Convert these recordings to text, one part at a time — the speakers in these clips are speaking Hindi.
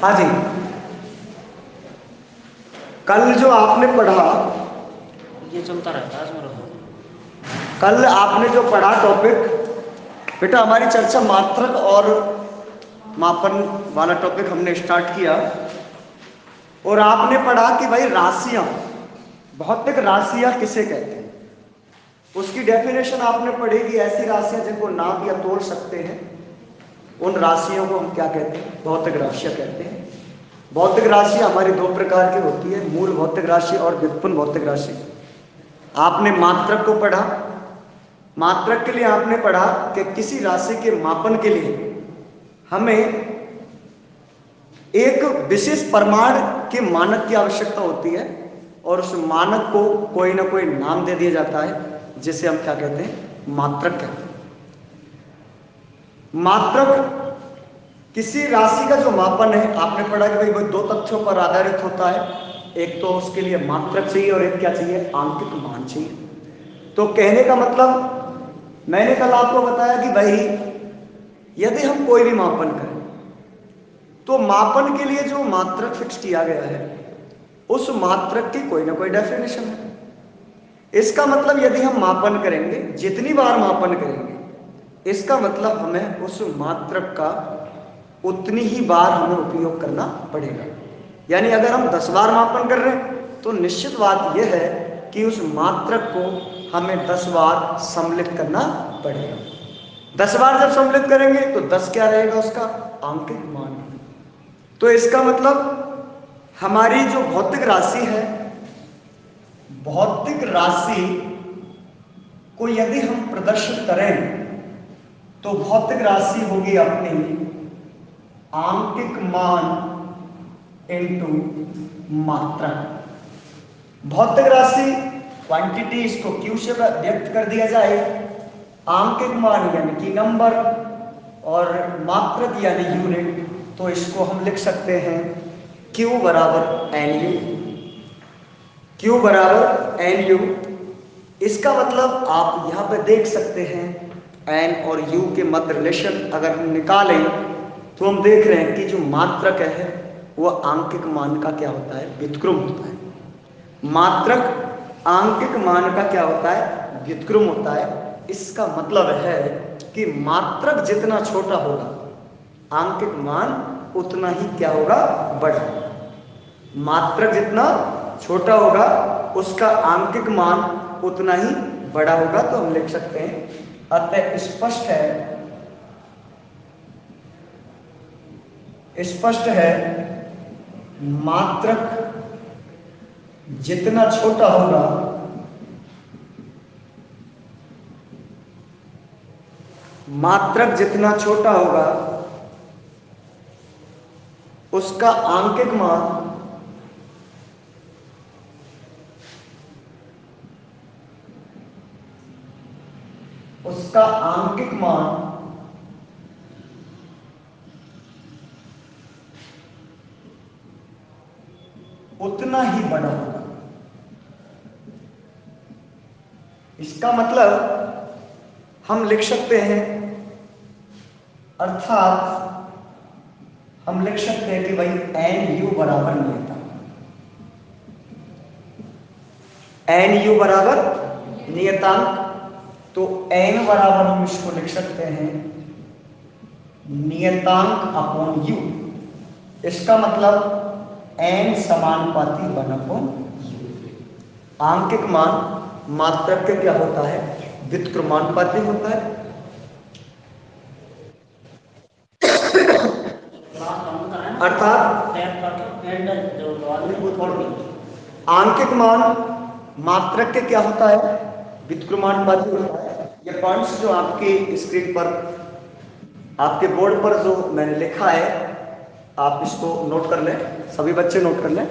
हाँ जी, कल जो आपने पढ़ा, ये चलता रहता है मेरा। कल आपने जो पढ़ा टॉपिक, बेटा हमारी चर्चा मात्रक और मापन वाला टॉपिक हमने स्टार्ट किया और आपने पढ़ा कि भाई राशियां, भौतिक राशियां किसे कहते हैं। उसकी डेफिनेशन आपने पढ़ी कि ऐसी राशियां जिनको नाप या तोल सकते हैं, उन राशियों को हम क्या कहते हैं, भौतिक राशियां कहते हैं। भौतिक राशि हमारी दो प्रकार की होती है, मूल भौतिक राशि और व्युत्पन्न भौतिक राशि। आपने मात्रक को पढ़ा, मात्रक के लिए आपने पढ़ा कि किसी राशि के मापन के लिए हमें एक विशेष परिमाण के मानक की आवश्यकता होती है और उस मानक को कोई ना कोई नाम दे दिया जाता है जिसे हम क्या कहते हैं, मात्रक कहते हैं। मात्रक किसी राशि का जो मापन है, आपने पढ़ा कि भाई वो दो तथ्यों पर आधारित होता है, एक तो उसके लिए मात्रक चाहिए और एक क्या चाहिए, आंकिक मान चाहिए। तो कहने का मतलब मैंने कल आपको बताया कि भाई यदि हम कोई भी मापन करें तो मापन के लिए जो मात्रक फिक्स किया गया है उस मात्रक की कोई ना कोई डेफिनेशन है। इसका मतलब यदि हम मापन करेंगे, जितनी बार मापन करेंगे, इसका मतलब हमें उस मात्रक का उतनी ही बार हमें उपयोग करना पड़ेगा। यानी अगर हम 10 बार मापन कर रहे हैं तो निश्चित बात यह है कि उस मात्रक को हमें 10 बार सम्मिलित करना पड़ेगा। 10 बार जब सम्मिलित करेंगे तो 10 क्या रहेगा, उसका आंकिक मान। तो इसका मतलब हमारी जो भौतिक राशि है, भौतिक राशि को यदि हम प्रदर्शित करें तो भौतिक राशि होगी अपनी आंकिक मान इनटू मात्रा। भौतिक राशि क्वांटिटी, इसको क्यू से व्यक्त कर दिया जाए, आंकिक मान यानी कि नंबर और मात्रक यानी यूनिट, तो इसको हम लिख सकते हैं Q बराबर एन यू। Q बराबर एन यू। इसका मतलब आप यहाँ पे देख सकते हैं एन और यू के मध्य रिलेशन अगर हम निकालें तो हम देख रहे हैं कि जो मात्रक है वह आंकिक मान का क्या होता है, व्युत्क्रम होता है। मात्रक आंकिक मान का क्या होता है, व्युत्क्रम होता है। इसका मतलब है कि मात्रक जितना छोटा होगा आंकिक मान उतना ही क्या होगा, बड़ा। मात्रक जितना छोटा होगा उसका आंकिक मान उतना ही बड़ा होगा। तो हम लिख सकते हैं अतः स्पष्ट है मात्रक जितना छोटा होगा मात्रक जितना छोटा होगा उसका आंकिक मान उतना ही बड़ा होगा। इसका मतलब हम लिख सकते हैं, अर्थात हम लिख सकते हैं कि भाई एन यू बराबर नियतांक, एन यू बराबर नियतांक। तो एन बराबर हम इसको लिख सकते हैं नियतांक अपॉन यू। इसका मतलब एन समानुपाती 1/u। आंकिक मान मात्रक के क्या होता है, व्युत्क्रमानुपाती होता है। अर्थात आंकिक मान मात्रक के क्या होता है, व्युत्क्रमानुपाती होता है। ये पॉइंट्स जो आपके स्क्रीन पर, आपके बोर्ड पर जो मैंने लिखा है, आप इसको नोट कर लें, सभी बच्चे नोट कर लें।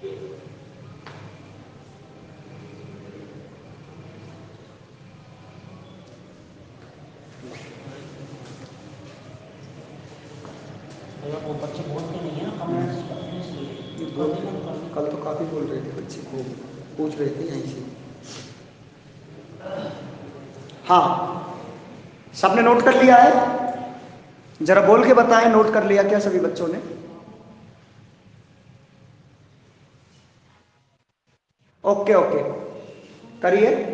अगर वो बच्चे बोलते नहीं है ना, कमेंट्स करते हैं, इसलिए बोल कर देना, कर देना। कल तो काफ़ी बोल रहे थे बच्चे को, पूछ रहे थे यहीं से। हाँ, सबने नोट कर लिया है? जरा बोल के बताएं, नोट कर लिया क्या सभी बच्चों ने? ओके ओके, करिए।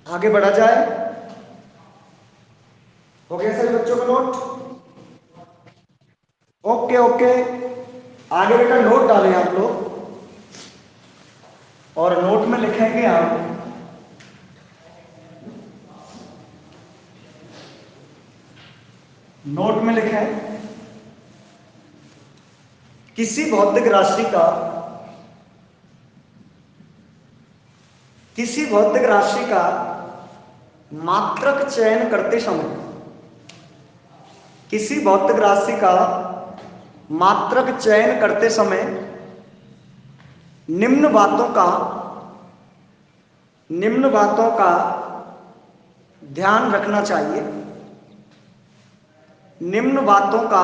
आगे बढ़ा जाए। हो गया सभी बच्चों का नोट? ओके ओके, आगे बेटा नोट डालें आप लोग, और नोट में लिखेंगे आप नोट में लिखें किसी भौतिक राशि का, किसी भौतिक राशि का मात्रक चयन करते समय, किसी भौतिक राशि का मात्रक चयन करते समय निम्न बातों का ध्यान रखना चाहिए। निम्न बातों का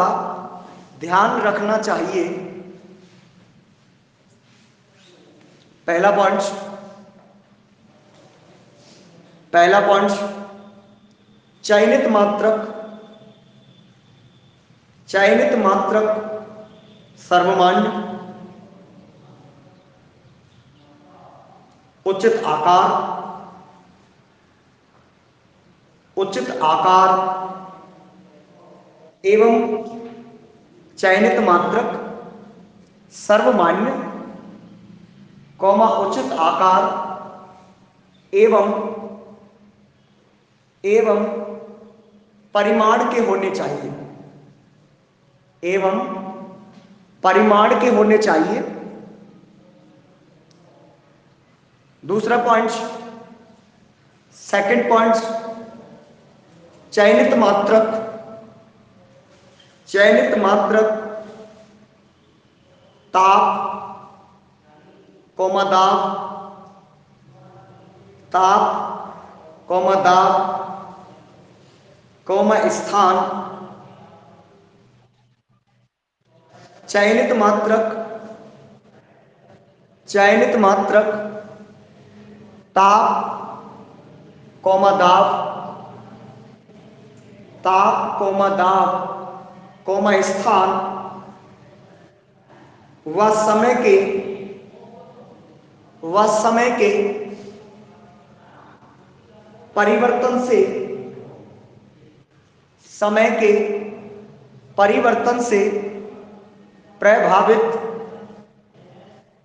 ध्यान रखना चाहिए। पहला पॉइंट, चयनित मात्रक सर्वमान्य, उचित आकार एवं चयनित मात्रक सर्वमान्य, उचित आकार एवं परिमाण के होने चाहिए। दूसरा पॉइंट, सेकंड पॉइंट, चयनित मात्रक ताप, दाब, स्थान, चयनित मात्रक ताप, दाब, स्थान व समय के परिवर्तन से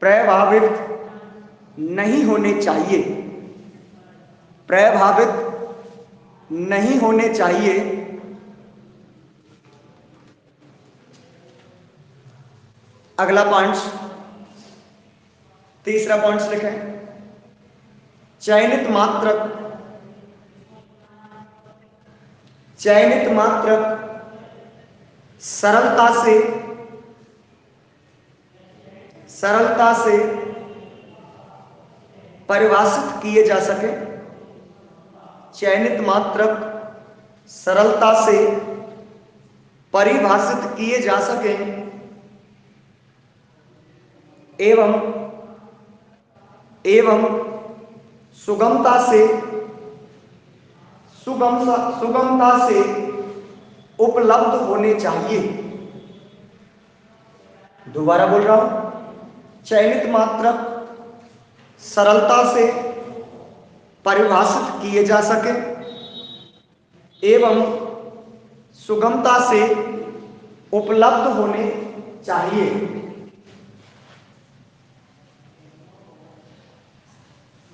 प्रभावित नहीं होने चाहिए। अगला पॉइंट, तीसरा पॉइंट लिखें, चयनित मात्रक सरलता से परिभाषित किए जा सके। चयनित मात्रक सरलता से परिभाषित किए जा सके एवं सुगमता से उपलब्ध होने चाहिए। दोबारा बोल रहा हूं, चयनित मात्रक सरलता से परिभाषित किए जा सके एवं सुगमता से उपलब्ध होने चाहिए।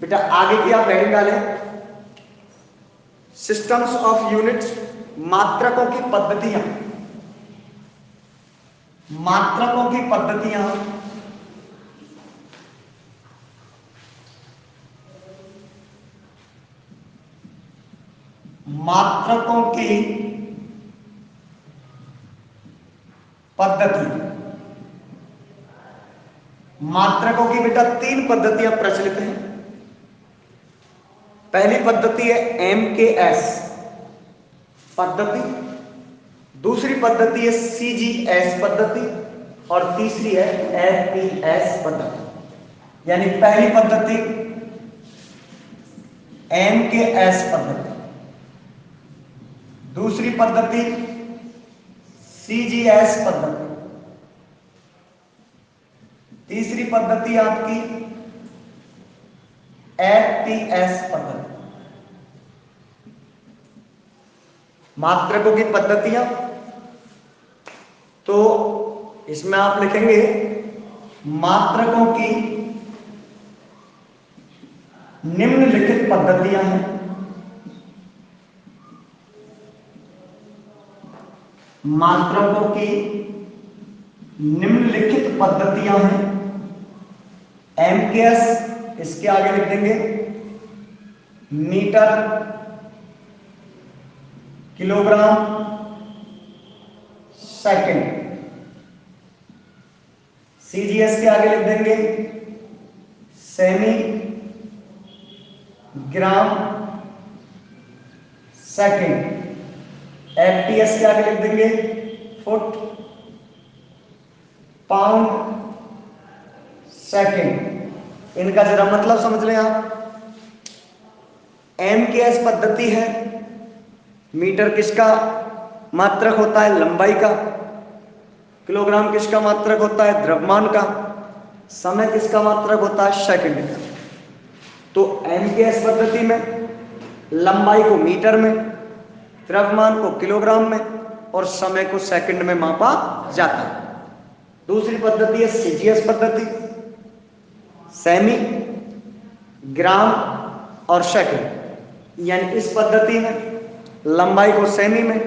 बेटा आगे की आप हेडिंग डालें, सिस्टम्स ऑफ यूनिट्स, मात्रकों की पद्धतियां। मात्रकों की पद्धतियां मात्रकों की पद्धति। मात्रकों की बेटा 3 पद्धतियां प्रचलित हैं। पहली पद्धति है MKS पद्धति, दूसरी पद्धति है CGS पद्धति और तीसरी है FPS पद्धति। यानी पहली पद्धति MKS पद्धति, दूसरी पद्धति CGS पद्धति, तीसरी पद्धति आपकी FPS पद्धति। मात्रकों की पद्धतियां, तो इसमें आप लिखेंगे मात्रकों की निम्नलिखित पद्धतियां हैं। मात्रकों की निम्नलिखित पद्धतियां हैं। MKS इसके आगे लिख देंगे मीटर, किलोग्राम, सेकंड। CGS के आगे लिख देंगे सेमी, ग्राम, सेकंड। FPS के आगे लिख देंगे फुट, पाउंड, सेकंड। इनका जरा मतलब समझ लें आप। MKS पद्धति है, मीटर किसका मात्रक होता है? लंबाई का। किलोग्राम किसका मात्रक होता है? द्रव्यमान का। समय किसका मात्रक होता है? सेकंड का। तो MKS पद्धति में लंबाई को मीटर में, द्रव्यमान को किलोग्राम में और समय को सेकंड में मापा जाता है। दूसरी पद्धति है CGS पद्धति, सेमी, ग्राम और सेकंड। यानी इस पद्धति में लंबाई को सेमी में,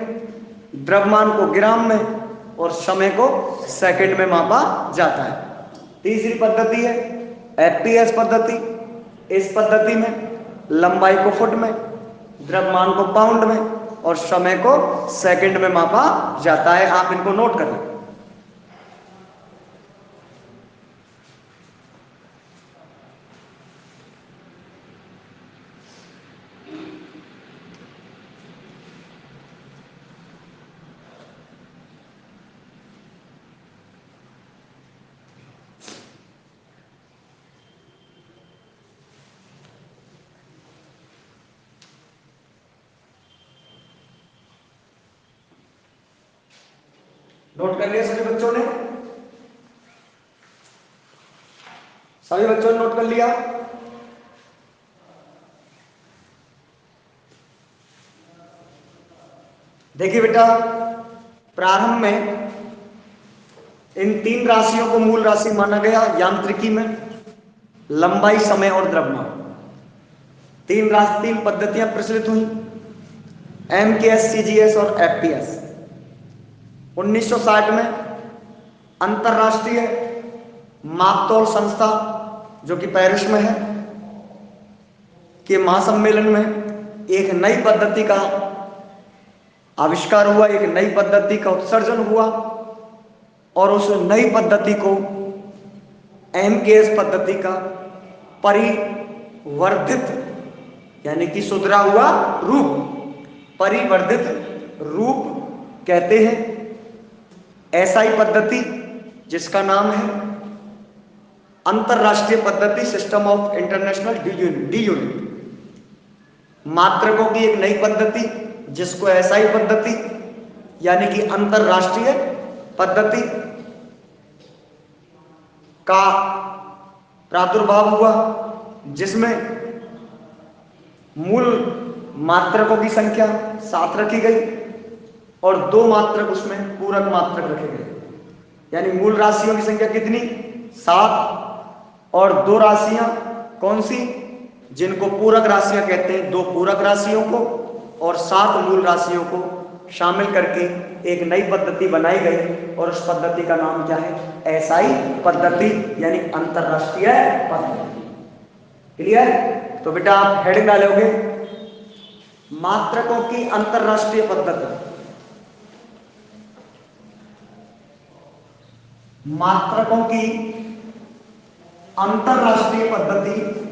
द्रव्यमान को ग्राम में और समय को सेकंड में मापा जाता है। तीसरी पद्धति है FPS पद्धति। इस पद्धति में लंबाई को फुट में, द्रव्यमान को पाउंड में और समय को सेकंड में मापा जाता है। आप इनको नोट कर लें। नोट कर लिया सभी बच्चों ने? सभी बच्चों ने नोट कर लिया? देखिए बेटा, प्रारंभ में इन 3 राशियों को मूल राशि माना गया। यांत्रिकी में लंबाई, समय और द्रव्यमान। 3 पद्धतियां प्रचलित हुई, MKS, CGS और FPS। 1960 में अंतरराष्ट्रीय मापतौल संस्था जो कि पेरिस में है के महासम्मेलन में एक नई पद्धति का आविष्कार हुआ, एक नई पद्धति का उत्सर्जन हुआ और उस नई पद्धति को MKS पद्धति का परिवर्धित यानी कि सुधरा हुआ रूप, परिवर्धित रूप कहते हैं। SI पद्धति जिसका नाम है अंतरराष्ट्रीय पद्धति, system of international de unit. मात्रकों की एक नई पद्धति जिसको SI पद्धति, यानी कि अंतरराष्ट्रीय पद्धति का प्रादुर्भाव हुआ, जिसमें मूल मात्रकों की संख्या 7 रखी गई और 2 मात्रक उसमें पूरक मात्रक रखे गए। यानी मूल राशियों की संख्या कितनी? 7 और 2 राशियां कौन सी? जिनको पूरक राशियां कहते हैं, 2 पूरक राशियों को और 7 मूल राशियों को शामिल करके एक नई पद्धति बनाई गई और उस पद्धति का नाम क्या है? एसआई पद्धति, यानी अंतरराष्ट्रीय पद्धति। क्लियर? तो बेटा आप हेडिंग डालोगे मात्रकों की अंतरराष्ट्रीय पद्धति। मात्रकों की अंतरराष्ट्रीय पद्धति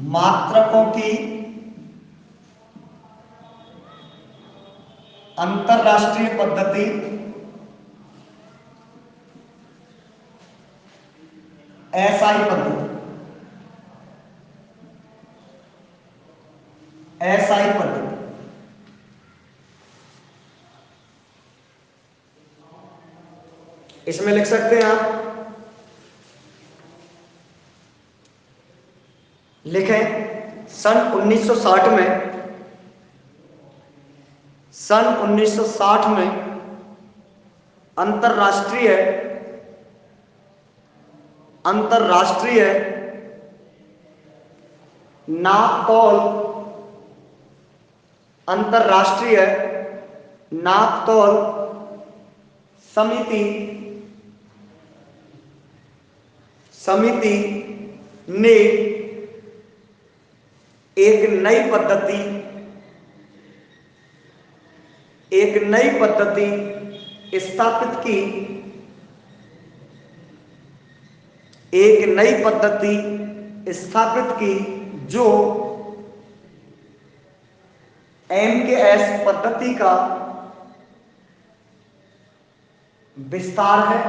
मात्रकों की अंतरराष्ट्रीय पद्धति एसआई पद्धति। एसआई पद्धति इसमें लिख सकते हैं आप, लिखें सन 1960 में अंतरराष्ट्रीय नापतोल समिति ने एक नई पद्धति स्थापित की। जो एमकेएस पद्धति का विस्तार है।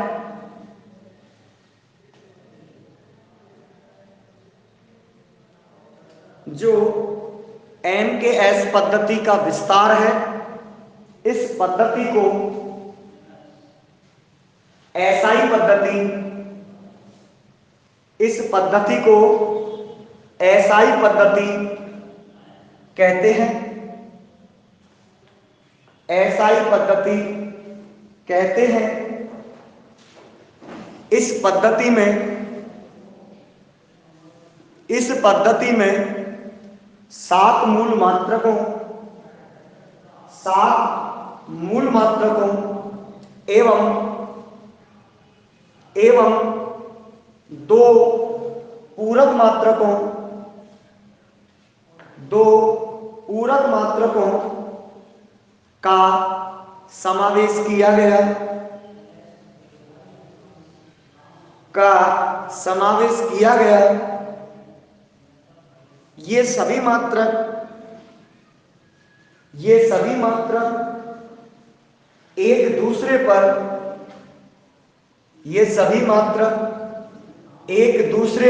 जो एमकेएस पद्धति का विस्तार है, इस पद्धति को एसआई पद्धति कहते हैं। एसआई पद्धति कहते हैं। इस पद्धति में 7 मूल मात्रकों एवं 2 पूरक मात्रकों का समावेश किया गया। ये सभी मात्रक एक दूसरे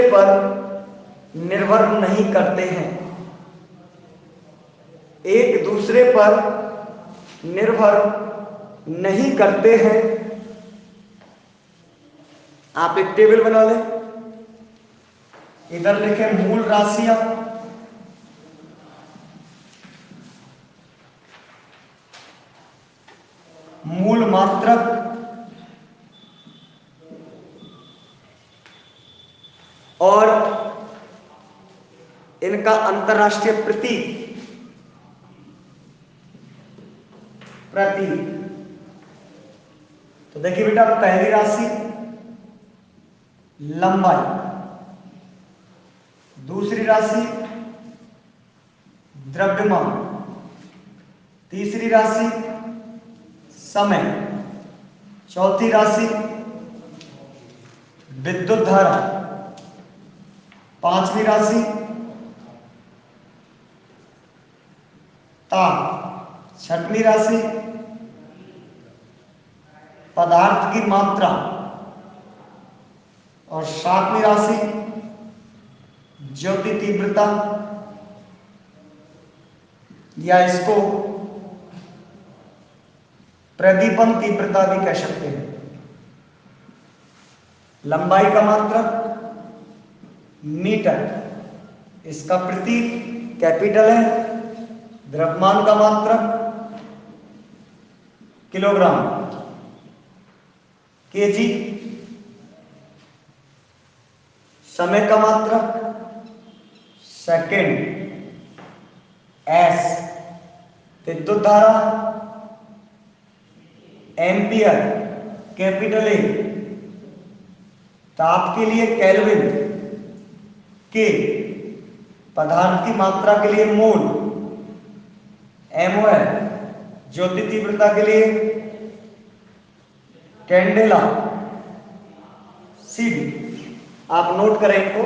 पर निर्भर नहीं करते हैं। आप एक टेबल बना लें, इधर लिखें मूल राशियां, मूल मात्रक और इनका अंतरराष्ट्रीय प्रतीक। तो देखिए बेटा, पहली राशि लंबाई, दूसरी राशि द्रव्यमान, तीसरी राशि समय, चौथी राशि विद्युत धारा, पांचवी राशि ताप, छठवीं राशि पदार्थ की मात्रा और सातवीं राशि ज्योति तीव्रता, या इसको प्रदीपन तीव्रता भी कह सकते हैं। लंबाई का मात्रक मीटर, इसका प्रतीक कैपिटल है। द्रव्यमान का मात्रक किलोग्राम, केजी। समय का मात्रक सेकंड, एस। विद्युत धारा एम्पियर, कैपिटल ए। ताप के लिए केल्विन, के। पदार्थ की मात्रा के लिए मोल, MOL। ज्योति तीव्रता के लिए कैंडेला, CD। आप नोट करें इनको।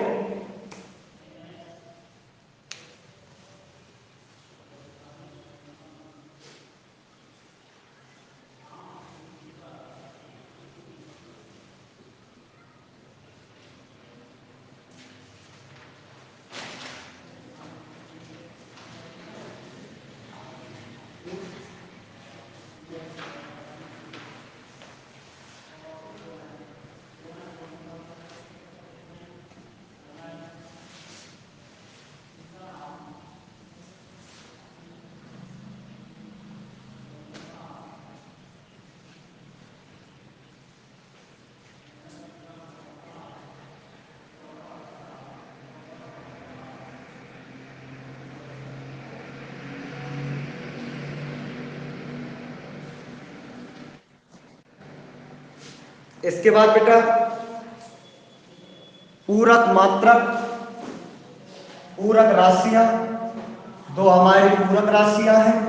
इसके बाद बेटा पूरक मात्रक, पूरक राशियां। दो हमारी पूरक राशियां हैं।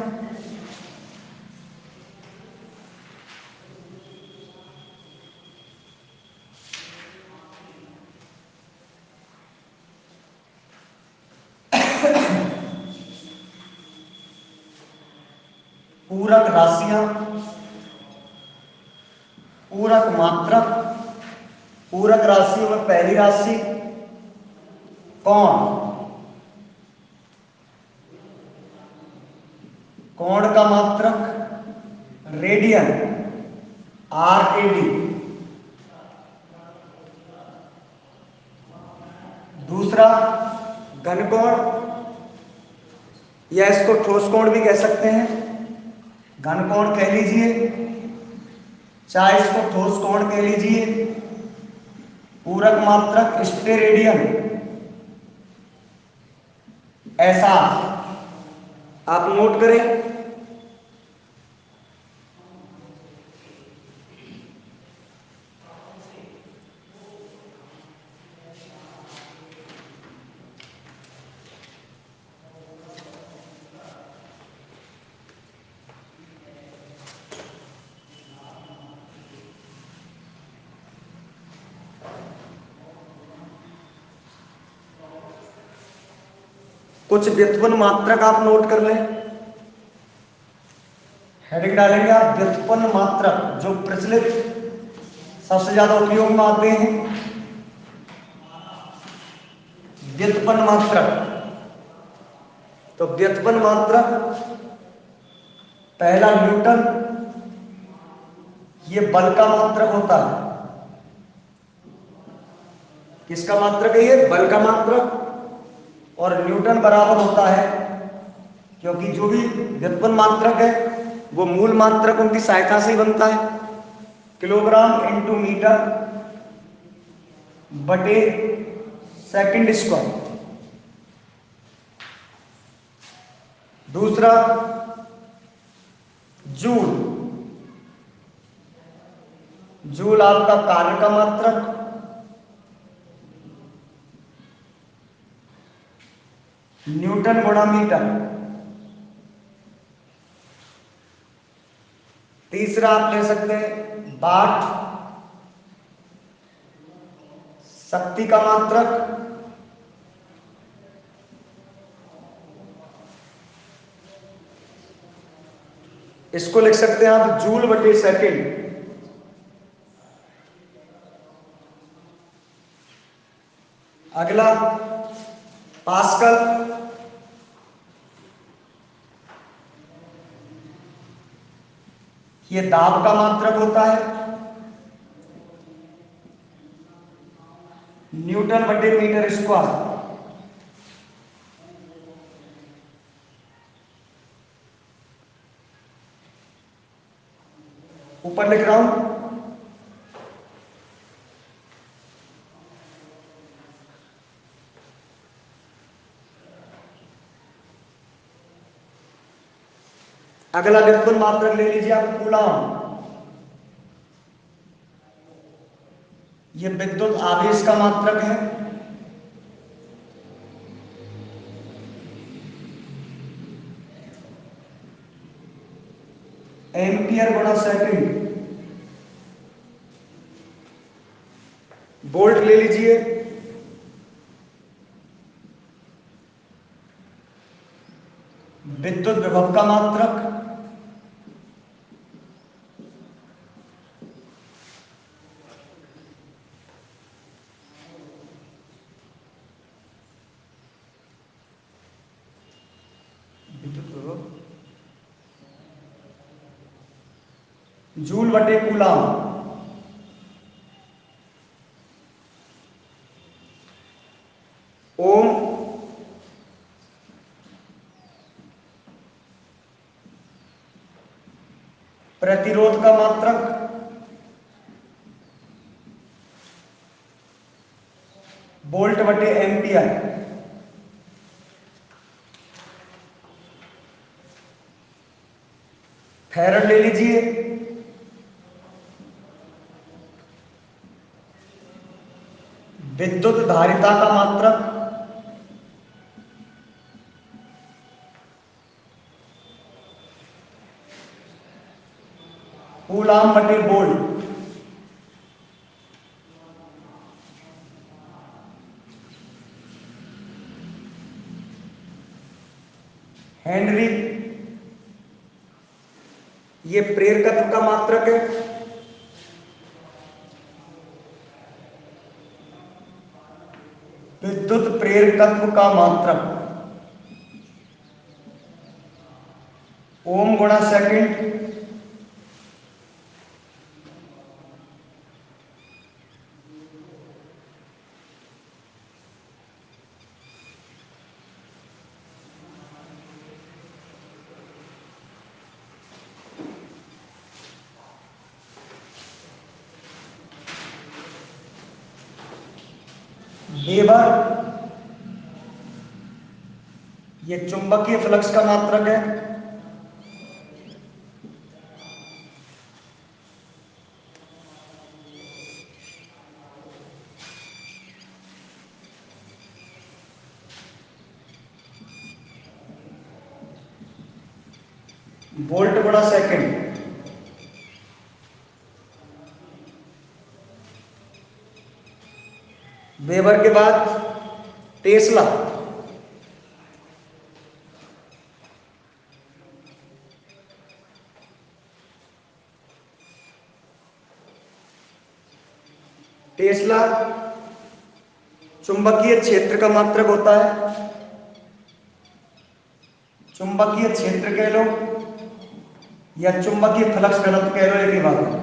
पूरक राशियां, पूरक मात्रक। पूरक राशियों में पहली राशि कोण। कोण का मात्रक रेडियन, RAD। दूसरा घनकोण, या इसको ठोस कोण भी कह सकते हैं। घनकोण कह लीजिए, चाहे इसको ठोस कोण कह लीजिए। पूरक मात्रक स्टेरेडियन, ऐसा आप नोट करें। कुछ व्युत्पन्न मात्रक आप नोट कर लें। हेडिंग डालेंगे आप व्युत्पन्न मात्रक, जो प्रचलित सबसे ज्यादा उपयोग में आते हैं। व्युत्पन्न मात्रक, तो व्युत्पन्न मात्रक पहला न्यूटन, ये बल का मात्रक होता है। किसका मात्रक है ये? बल का मात्रक। और न्यूटन बराबर होता है, क्योंकि जो भी व्युत्पन्न मात्रक है वो मूल मात्रक उनकी सहायता से ही बनता है। किलोग्राम इंटू मीटर बटे सेकंड स्क्वायर। दूसरा जूल, जूल आपका कार्य का मात्रक। न्यूटन गुणा मीटर। तीसरा आप ले सकते हैं वाट, शक्ति का मात्रक। इसको लिख सकते हैं आप जूल बटे सेकंड। अगला ये दाब का मात्रक होता है। न्यूटन बटे मीटर स्क्वायर। ऊपर लिख रहा हूं, अगला व्युत्पन्न मात्रक ले लीजिए आप कूलाम। ये विद्युत आवेश का मात्रक है। एम्पियर गुणा सेकंड। वोल्ट ले लीजिए, विद्युत विभव का मात्रक। विद्युत विभव जूल बटे कूलाम। ओम प्रतिरोध का मात्रक। वोल्ट बटे एम्पियर। फैरड ले लीजिए, विद्युत धारिता का मात्रक। कूलाम बटे वोल्ट। हेनरी, ये प्रेरकत्व का मात्रक है। विद्युत प्रेरकत्व का मात्रक ओम गुणा सेकंड। वेबर, ये चुंबकीय फ्लक्स का मात्रक है। वोल्ट गुणा सेकंड। वेबर के बाद टेस्ला, टेस्ला चुंबकीय क्षेत्र का मात्रक होता है। चुंबकीय क्षेत्र कह लो या चुंबकीय फ्लक्स घनत्व कह लो, एक ही बात है।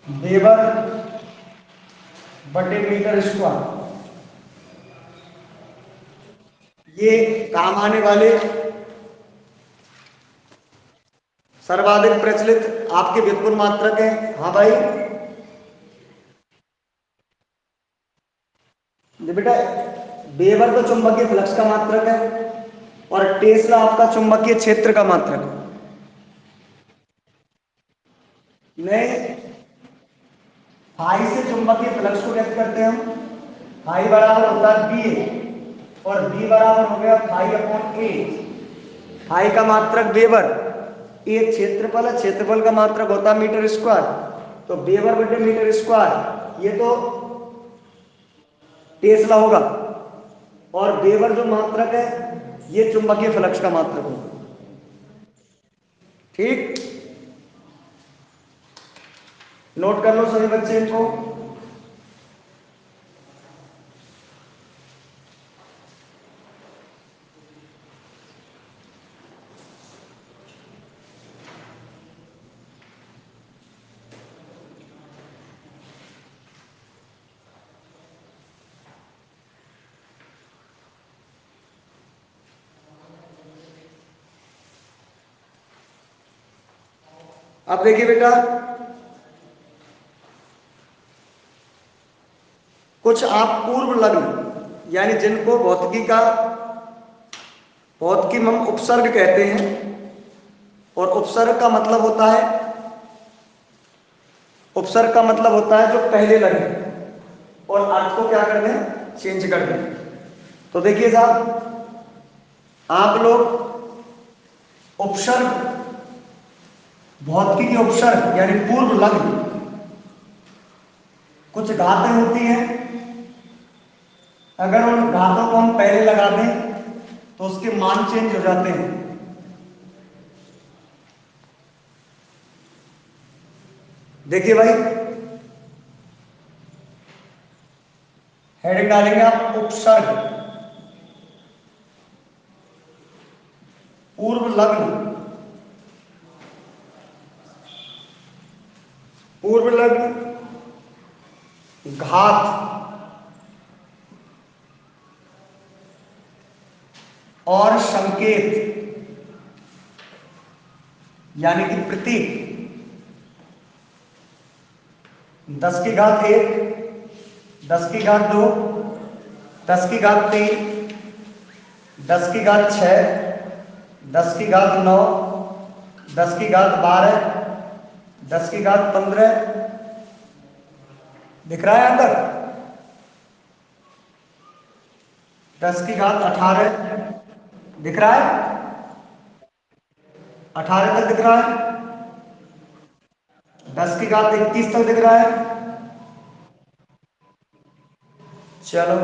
वेबर बटे मीटर स्क्वायर। ये काम आने वाले सर्वाधिक प्रचलित आपके व्युत्पन्न मात्रक हैं। हाँ भाई, बेटा वेबर तो चुंबकीय फ्लक्स का मात्रक है और टेस्ला आपका चुंबकीय क्षेत्र का मात्रक है। नहीं, फाई से चुंबकीय फ्लक्स को व्यक्त करते हैं हम। फाई बराबर होता है बी और बी बराबर हो गया फाई अपॉन ए। फाई का मात्रक वेबर, ए क्षेत्रफल है, क्षेत्रफल का मात्रक होता है मीटर स्क्वायर। तो वेबर बटे मीटर स्क्वायर, ये तो टेस्ला होगा। और वेबर जो मात्रक है ये चुंबकीय फ्लक्स का मात्रक होगा। ठीक, नोट कर लो सभी बच्चे इनको। अब देखिए बेटा, कुछ आप पूर्व लग्न यानी जिनको भौतिकी में हम उपसर्ग कहते हैं, और उपसर्ग का मतलब होता है जो पहले लगे और अर्थ को क्या कर दें, चेंज कर दें। तो देखिए साहब, आप लोग उपसर्ग, भौतिकी के उपसर्ग यानी पूर्व लग्न, कुछ घातें होती हैं, अगर उन घातों को हम पहले लगा दें तो उसके मान चेंज हो जाते हैं। देखिए भाई, हेडिंग डालेंगे आप उपसर्ग, पूर्व लग्न, पूर्व लग्न, घात और संकेत यानी कि प्रतीक। 10 की घात 1, 10 की घात 2, 10 की घात 3, 10 की घात 6, 10 की घात 9, 10 की घात 12, 10 की घात 15, दिख रहा है अंदर, 10 की घात 18 दिख रहा है, 18 तक दिख रहा है, 10 की घात 21 तक दिख रहा है। चलो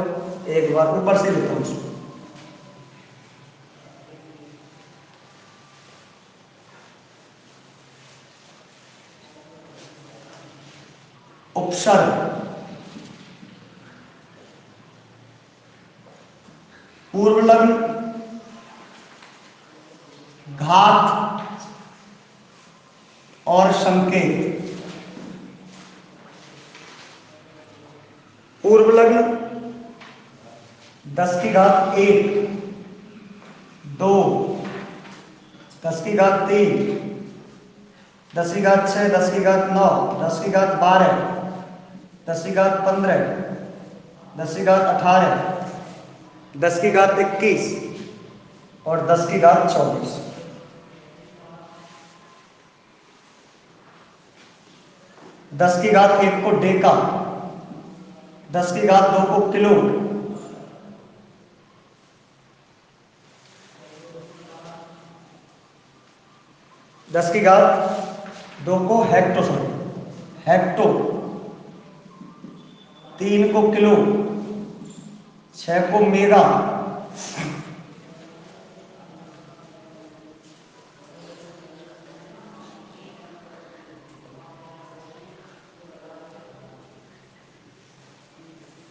एक बार ऊपर से लिखता हूं इसको। उपसर्ग, पूर्व लग्न, घात और संकेत। पूर्व लग्न 10 की घात 1, 2, 10 की घात 3, 10 की घात 6, 10 की घात 9, 10 की घात 12, 10 की घात 15, 10 की घात 18, 10 की घात 21 और 10 की घात 24। 10 की घात 1 को डेका, 10 की घात 2 को किलो, 10 की घात 2 को हेक्टो, 3 को किलो, 6 को मेगा,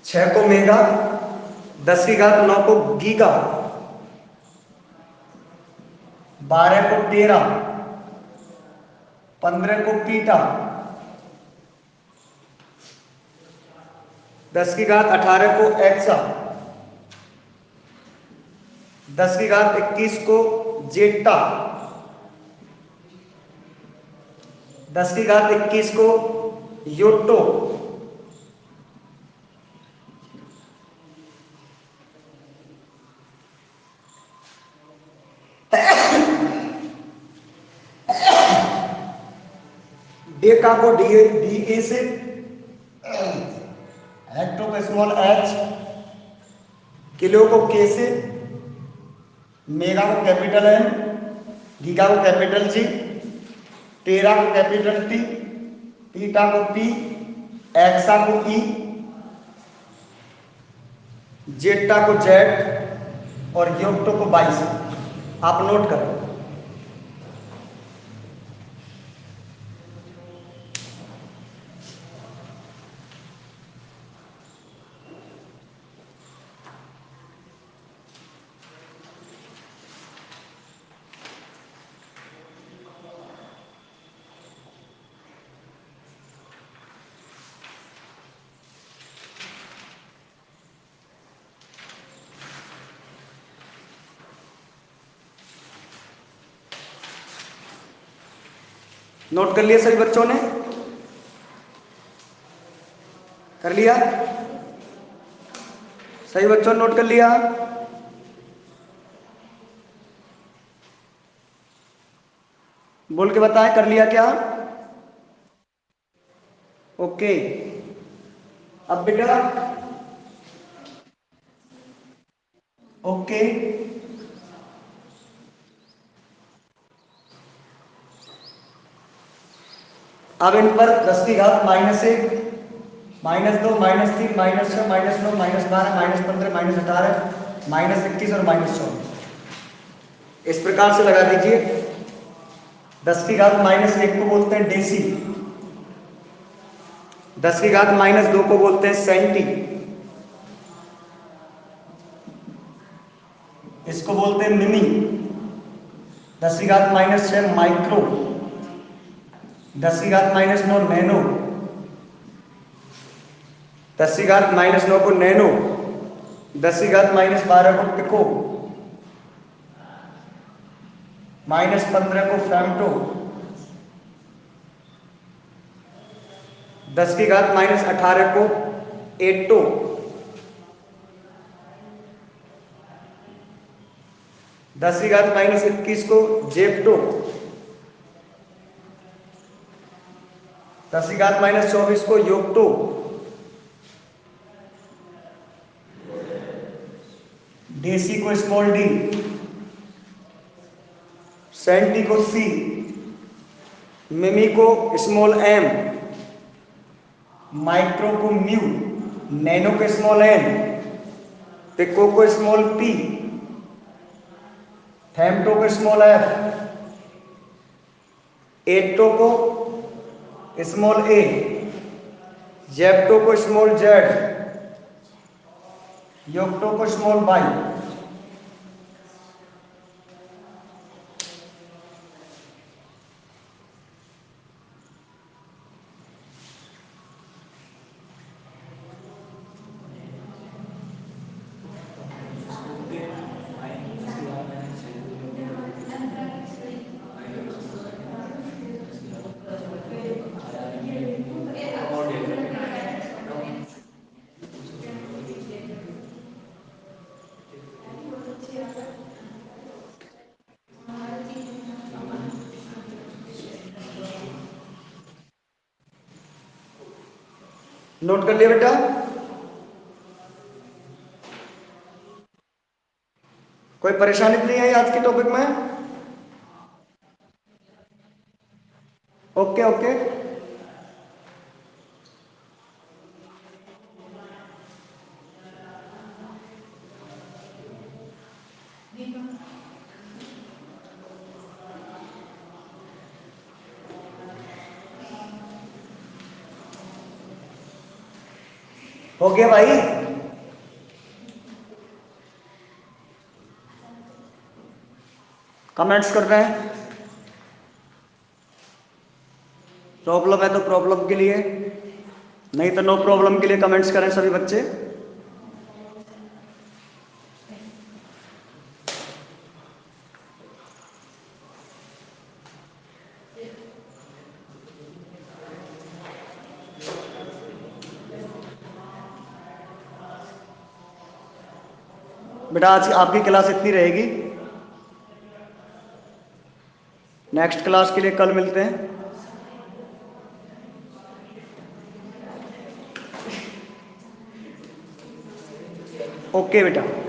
6 को मेगा, 10 की घात 9 को गीगा, 12 को टेरा, 15 को पीटा, 10 की घात 18 को एक्सा, 10 की घात 21 को जेटा, 10 की घात 21 को योटो, 1 को डी ए से, हेक्टो को स्मॉल एच, किलो को के से, मेगा को कैपिटल एम, गीगा को कैपिटल जी, टेरा को कैपिटल टी, पीटा को पी, एक्सा को ई, जेटा को जेड और योक्टो को 22। आप नोट करो। नोट कर लिया सभी बच्चों ने? कर लिया? सही बच्चों ने नोट कर लिया? बोल के बताएं, कर लिया क्या? ओके। अब बेटा ओके, अब इन पर 10 की घात -1, -2, -3, -6, -9, -12, -15, -18, -21 और -24 इस प्रकार से लगा दीजिए। 10 की घात -1 को बोलते हैं डेसी, 10 की घात -2 को बोलते हैं सेंटी, इसको बोलते हैं मिमी, 10 की घात -6 माइक्रो, 10 की घात -9 नैनो, 10 की घात -9 को नैनो, 10 की घात -12 को पिको, -15 को फेमटो, 10 की घात -18 को एटो, 10 की घात -21 को जेप्टो, 10 की घात -24 को योक्टो, डेसी को स्मॉल डी, सेंटी को सी, मिमी को स्मॉल एम, माइक्रो को म्यू, नैनो को स्मॉल एन, पिको को स्मॉल पी, फेमटो को स्मॉल एफ, एटो को स्मॉल ए, जेप्टो को स्मॉल जेड, योक्टो को स्मॉल वाई। नोट कर लिया बेटा? कोई परेशानी तो नहीं आई आज के टॉपिक में? ओके ओके, हो गया भाई? कमेंट्स कर रहे हैं? प्रॉब्लम है तो प्रॉब्लम के लिए, नहीं तो नो प्रॉब्लम के लिए कमेंट्स करें सभी बच्चे। बेटा आज आपकी क्लास इतनी रहेगी, नेक्स्ट क्लास के लिए कल मिलते हैं। ओके बेटा।